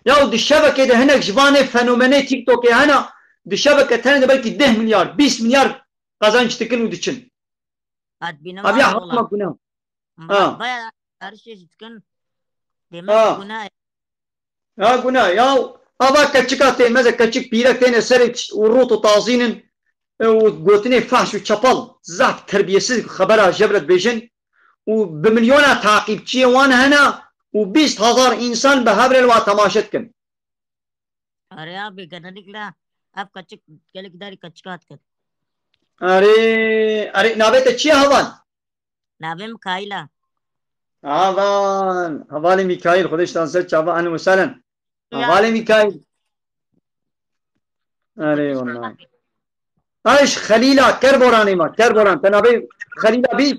يا ودي الشبكة ده هناك جبانة فنومني تيك توك هنا دي الشبكة تاني بلكي 10 مليار 20 مليار kazanç tıkın udiçin. benim Abi var ya oğlum. hakma günah. Ha. Baya her şey etkin demek Ha. günah. Ya günah ya. Aba kaçık atayım mesela kaçık pirak tane seret urutu tazinin وقوتني فحش وشapal زعف terbiyesiz خبرها جبرت بيجن وبمليونها تعقيبتشي وانا هنا و20,000 insan بهبر الوا تماشت كن. अरे abi genellikle hep kaçık gelik dari kaçık atket. अरे नाबे تشي هوان Nabim Kayla. هوان هوالي ميكائيل خدش تنسل شابا اهلا وسهلا هوالي ميكائيل अरे والله ايش خليلا كربوراني ما كربوران تنابي خليلا بيك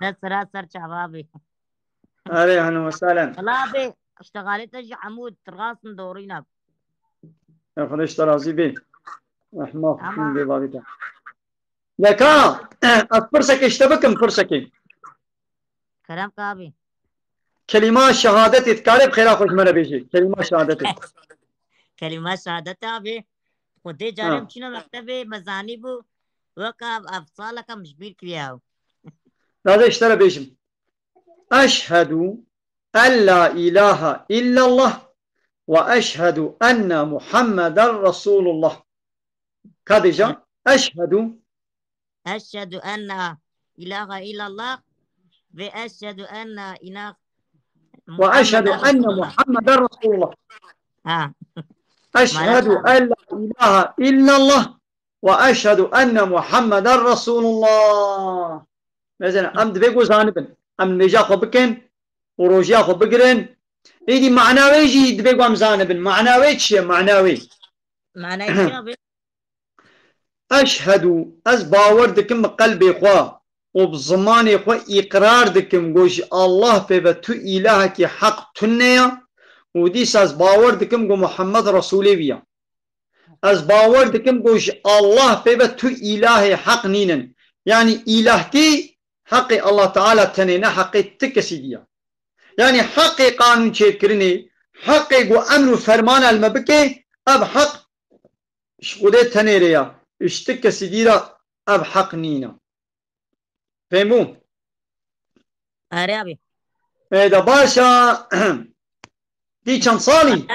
يا سر شعب abi. अरे اهلا وسهلا والله abi اشتغلت اجي عمود ترغاصن دورين abi. يا خدش ترازي بي احمق Ama من دي بابيتا لكا افرسك اشتبكم فرسك Kerem abi. كلمات شهادة تكارب خيرا خوش منا بيجي كلمات شهادة Kelime şehadet abi. Kudde canım çino mektebi mezani bu. Vaka afsala ka müşbir kiyav. هذا اشترى بيجم أشهد أن لا إله إلا الله وأشهد أن محمدا رسول الله كادجا أشهد Eşhedü enne ilahe illallah ve eşhedü enne ilah وأشهد Muhammeden أن Resulullah. محمدا رسول الله Ha. أشهد Maalesef. أن لا إله إلا الله وأشهد أن محمدا رسول الله مثلا أمد بيقو زانبن أم نجا خبكن وروجيا خبقرن إيدي معناوي جي دبيقو أم زانبن معناوي تشي معناوي Mana içi abi. أشهد أز باور دكم قلبي خوا وبزماني خوا إقرار دكم قوش الله بيبتو إلهك حق تنيا وديس أز باور دكم قو محمد رسولي بيا أز باور دكم قوش الله بيبتو إلهي حق نينن يعني إلهتي حق الله تعالى تنينا حقي تكسي ديا يعني حقي قانون شكرني حقي قو أمر فرمان المبكي أب حق شغودي تنيريا اشتك سديرا اب حق نينا فهمو Are abi. اذا باشا دي كم صالي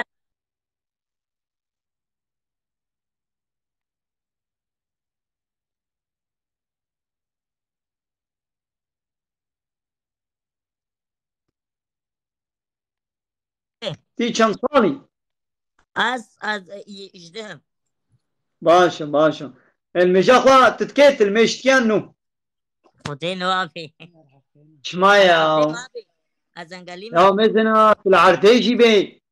دي كم صالي Az ijdehem. باشا المجاخوة تتكيت المشتيان نو Kudde no abi. شمايا Abi. Az engalim. يا مزنا في العرديجي بي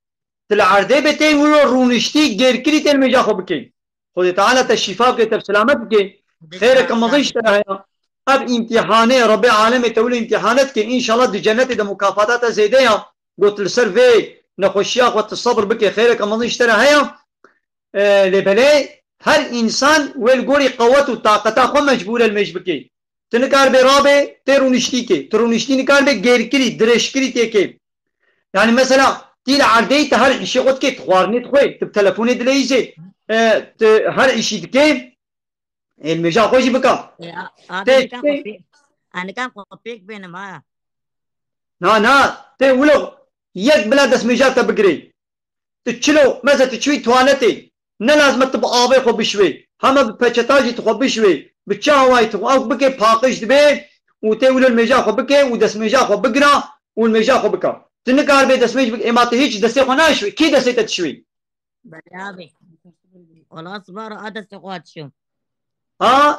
في العردي بتين ولو رونشتي غير كريت المجاخو بكي خذ تعالى الشفاء بك بسلامت بكي خيرك مضيش تراها اب امتحاني ربي عالمي تولي امتحاناتك ان شاء الله دي جنتي ده مكافاتات زيدية قلت السيرفي نخشياك وقت الصبر بك خيرك مضيش تراها لبلي هر انسان ول گوری قوت و طاقتا خو مجبور المش بکی تنکار به رابه ترونشتی که ترونشتی نکار به گیرکری درشکری تیکه yani mesela dil ardei te her işi ot ke xwarnit xwe te telefonu dileyse te her işi dike el meja xoji bika आप te أنا كان قبيك بين ما na te ulo yek bela des meja te bigri te çilo meza te çuy tuvaleti ne lazım te bu abi xwe bişwe hama bi peçetajı te xwe bişwe bi çaway te xwe bike paqiş dibe u te ulo meja xwe bike u des meja xwe bigra u meja xwe bika تنکار به دسمش بک اماته هیچ دسته خو نشوي کی دسته تشوي بلابي والأصبر أدس قوات شو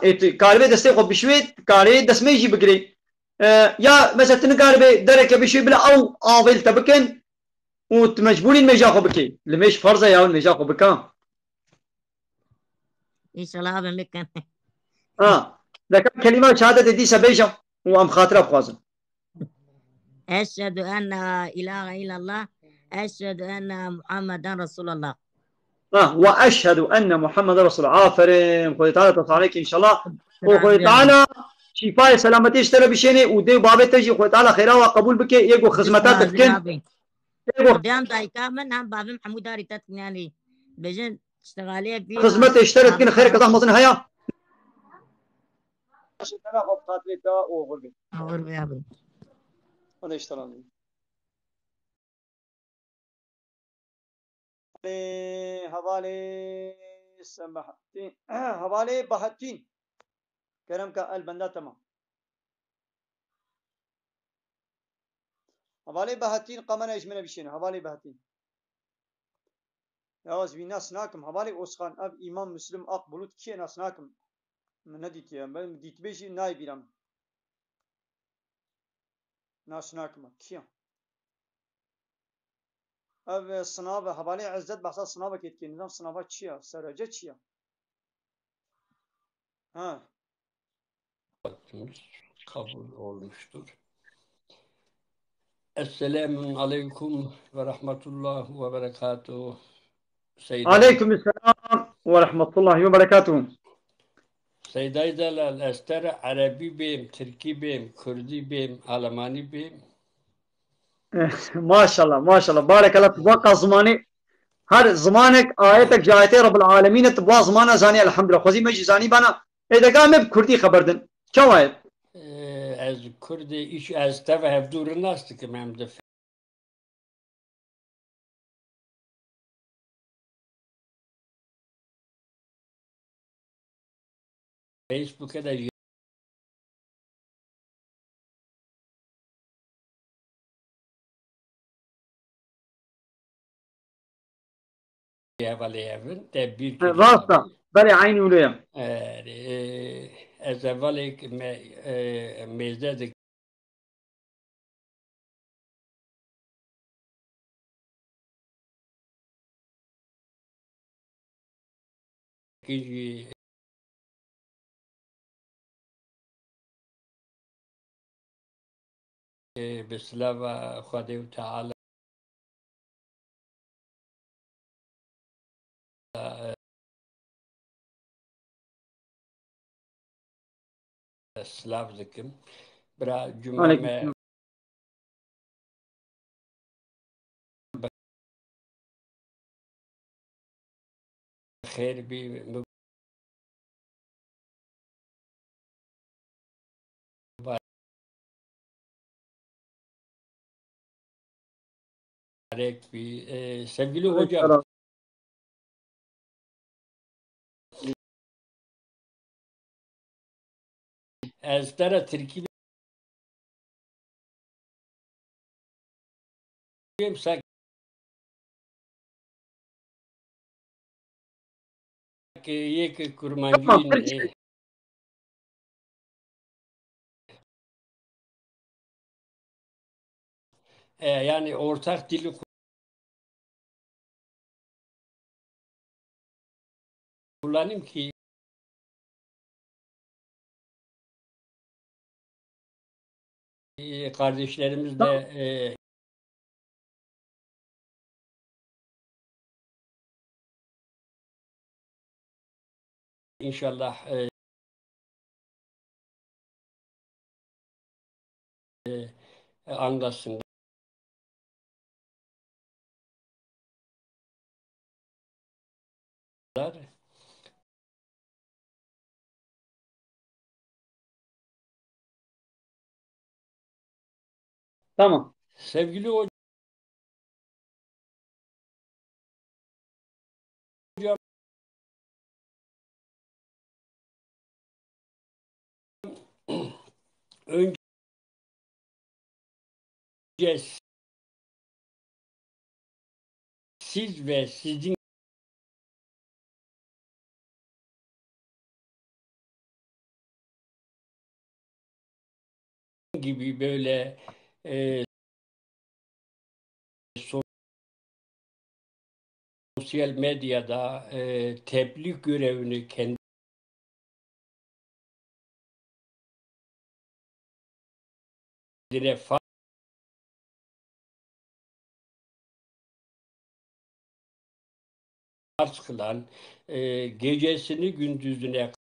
ات کار به دسته خو بشوي کاری دسمش بگری یا مثلا تنکار به درک بشوي بلا او اول تبکن و مجبورين مجا خو بکی لمش فرضه یا مجا خو بکا إن شاء الله بمكان ده كلمه شهاده دي سبيجا وام خاطره بخوازم أشهد أن لا إله إلا الله أشهد أن محمدا رسول الله وأشهد أن محمد رسول الله آفرين خوي تعالى تصالحك إن شاء الله وخوي تعالى شفاء سلامتي اشترى بشيني ودي بابي تجي خوي تعالى خيرا وقبول بك يجو خدمتات تكن قدام دايكا من هم بابي محمود داري تتنياني بجن اشتغالية في خدمت اشترى تكن خير كذا مصن هيا شكرا خوب خاطرك وغربي غربي أبي هذا اشترى حوالے سمحتين حوالے بہتین کرم کا البندہ تمام حوالے بهتين قمنا يجمنا بشين حوالي بهتين ياوز بينا سناكم حوالي أسخان أب إمام مسلم أقبلوت كي أنا سناكم من نديت يا من ديت بيجي ناي بيرام ناسناكم كي أب صنابة حوالي عزت بحث صنابة كي نظام صنابة كيا سرجة كيا kabul olmuştur. Esselamun aleyküm ve rahmetullah ve berekatuhu. Aleykümselam ve rahmetullahi ve berekatuhu. Seyday Delal, Ester Arabi beyim, Türki beyim, Kürdi beyim, Almani beyim. Maşallah, maşallah. Barakallah. Tubaka zamanı her zamanك آياتك جايتي رب العالمين تبوا زمانه زاني الحمد لله خوزي مجي زاني بنا إذا قام بكردي خبردن كوايد Az Kürdi iş az tava hevdur nastık hem de Facebook'a da evveliyevin de bir راستا بلي عيني وليا az evvelik mezdedik ki بسلامة خدي وتعالى سلاف ذكم برا جمعة خير بي مبارك بي sevgili hocam Eztara Türkiye sak ki yek kurmancı yani ortak dili kullanayım ki kardeşlerimiz de inşallah anlasınlar. Tamam. Sevgili hocam, önce siz ve sizin gibi böyle sosyal medyada tebliğ görevini kendine farz kılan, gecesini gündüzüne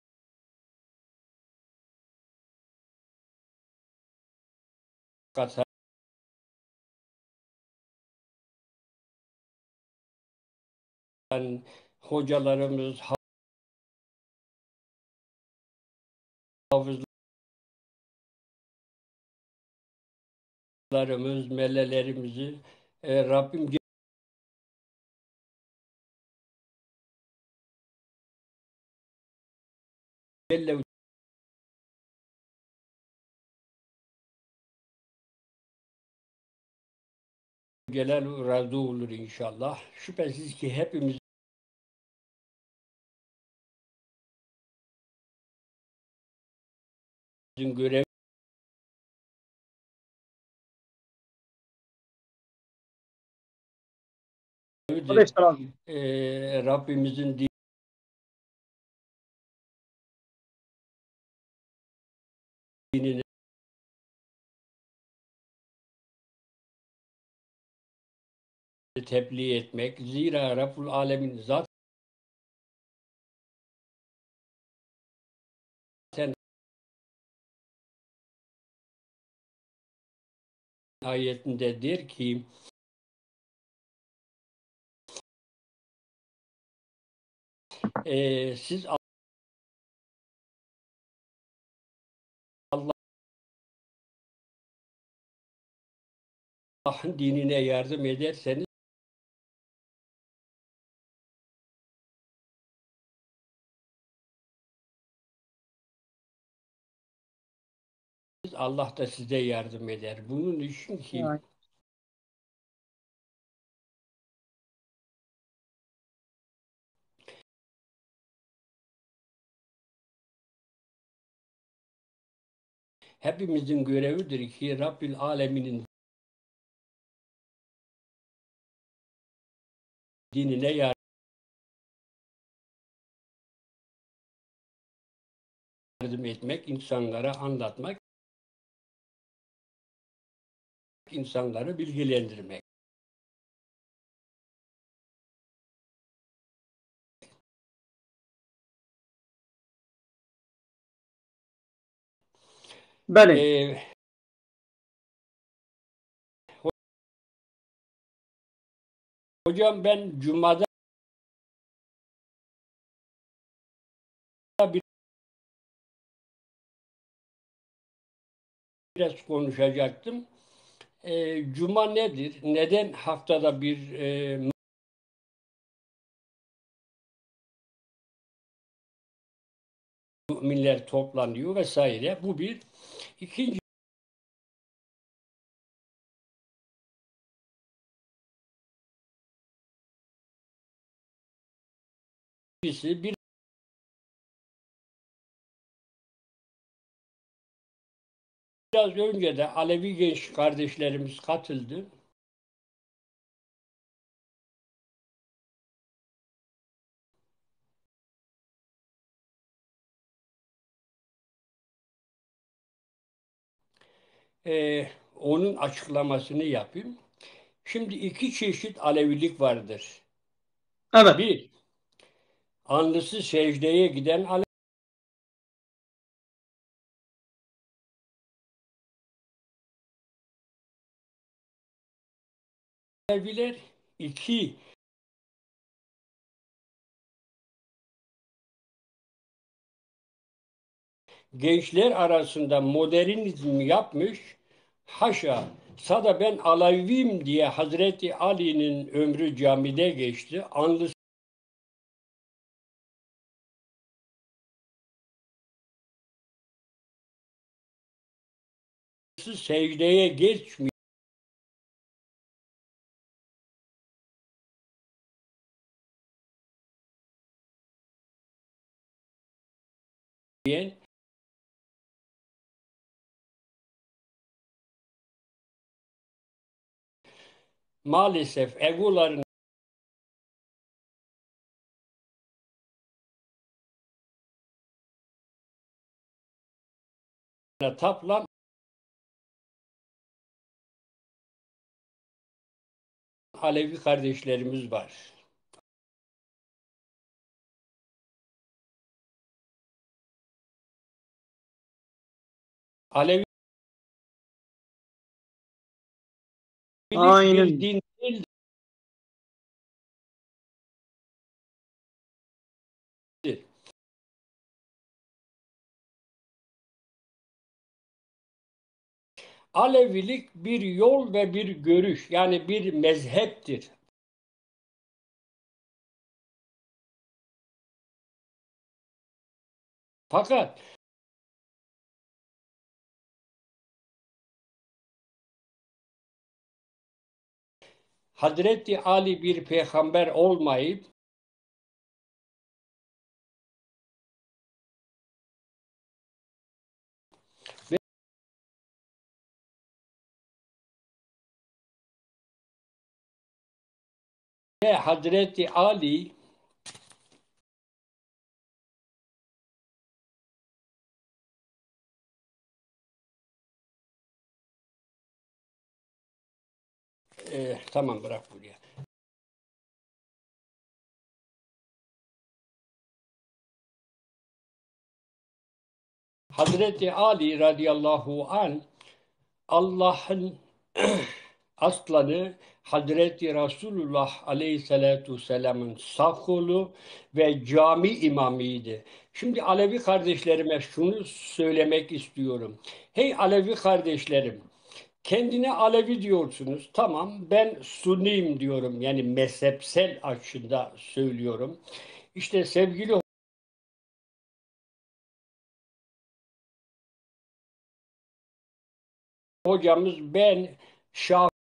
katan hocalarımız, hafızlarımız, mellelerimizi Rabbim Celle Celaluhu razı olur inşallah. Şüphesiz ki hepimizin görevi Rabbimizin dinini tebliğ etmek. Zira Rabbul Alemin zaten ayetinde der ki siz Allah'ın dinine yardım ederseniz Allah da size yardım eder. Bunun için ki Evet. hepimizin görevidir ki Rabbil Alemin'in dinine yardım etmek, insanlara anlatmak, insanları bilgilendirmek. Bəli. Hocam ben Cuma'da biraz konuşacaktım. Cuma nedir? Neden haftada bir müminler toplanıyor vesaire? Bu bir. İkincisi biraz önce de Alevi genç kardeşlerimiz katıldı. Onun açıklamasını yapayım. Şimdi iki çeşit Alevilik vardır. Evet. Bir, alnısı secdeye giden Aleviler, iki gençler arasında modernizm yapmış. Haşa, sada ben Aleviyim diye Hazreti Ali'nin ömrü camide geçti. Anlısı secdeye geçmiyor. Maalesef egoların taplan Alevi kardeşlerimiz var. Alevi Aynen. bir din değildir. Alevilik bir yol ve bir görüş, yani bir mezheptir. Fakat Hazreti Ali bir peygamber olmayıp ve Hazreti Ali tamam bırak buraya. Hazreti Ali radıyallahu anh Allah'ın aslanı Hazreti Resulullah aleyhissalatu vesselam'ın sağ kolu ve cami imamıydı. Şimdi Alevi kardeşlerime şunu söylemek istiyorum. Hey Alevi kardeşlerim, kendine Alevi diyorsunuz. Tamam, ben Sunniyim diyorum. Yani mezhepsel açıda söylüyorum. İşte sevgili hocamız ben Şafi'yim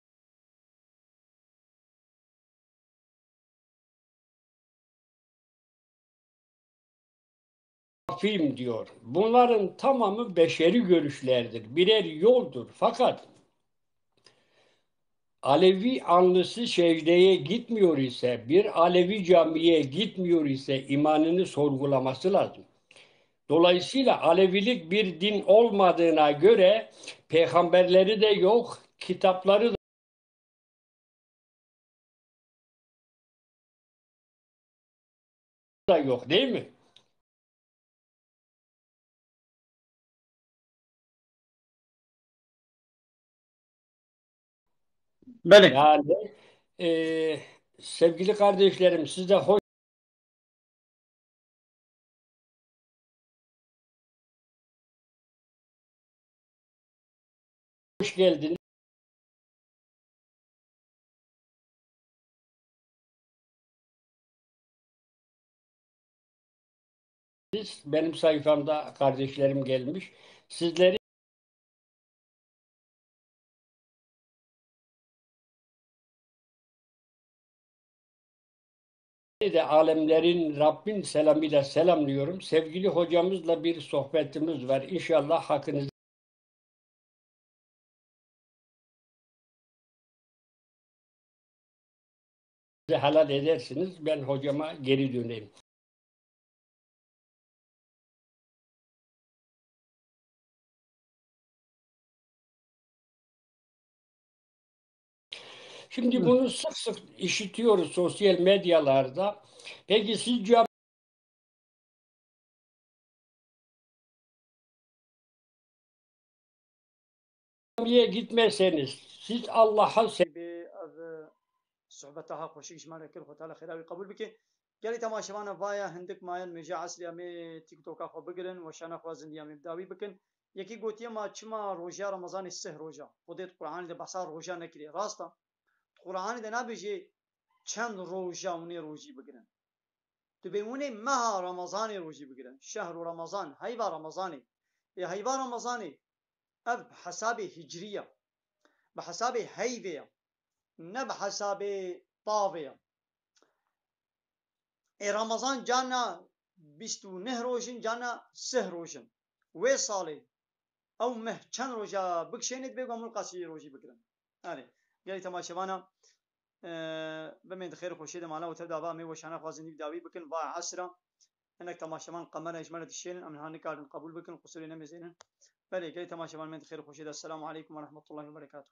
diyor. Bunların tamamı beşeri görüşlerdir. Birer yoldur. Fakat Alevi anlısı secdeye gitmiyor ise, bir Alevi camiye gitmiyor ise imanını sorgulaması lazım. Dolayısıyla Alevilik bir din olmadığına göre peygamberleri de yok, kitapları da yok, değil mi? Bəli. Yani sevgili kardeşlerim, siz de hoş geldiniz. Benim sayfamda kardeşlerim gelmiş. Sizleri de alemlerin Rabbin selamıyla selamlıyorum. Sevgili hocamızla bir sohbetimiz var. İnşallah hakkınızı helal edersiniz. Ben hocama geri döneyim. Şimdi bunu sık sık işitiyoruz sosyal medyalarda. Peki siz camiye gitmeseniz, siz Allah'a Az صحبتها خوشی جمال کر خو تعالی خیراوی قبول بکه گلی تماشاوانه وایا هندک مایان میجا عصری امی تیک توک خو بگرن و شانه خو زندیا مبداوی بکن یکی گوتی ما چما روزا رمضان سه روزا خودت قرآن ده بسا روزا نکری راستا قرآن ده نبیجی چند روزا اونی روزی بگیرن تو بیمونه ماه رمضان روزی بگیرن شهر رمضان هیوا رمضانی یا هیوا رمضانی اب حساب هجریه بحساب هیویه نه بحساب طاویه رمضان جانا 29 روزن جانا 3 روزن و سالی او مه چند روزا بکشینید بگم ملقاسی روزی بگیرن آره گلی تماشاوانا بمن خير خوشيده معنا وتبدا با مي وشانا خوازني داوي بكن با عسرة انك تماشامان قمر اجمل الشين امن هاني قبول بكن قصوري نمزين بلي جاي تماشامان من خير خوشيده السلام عليكم ورحمه الله وبركاته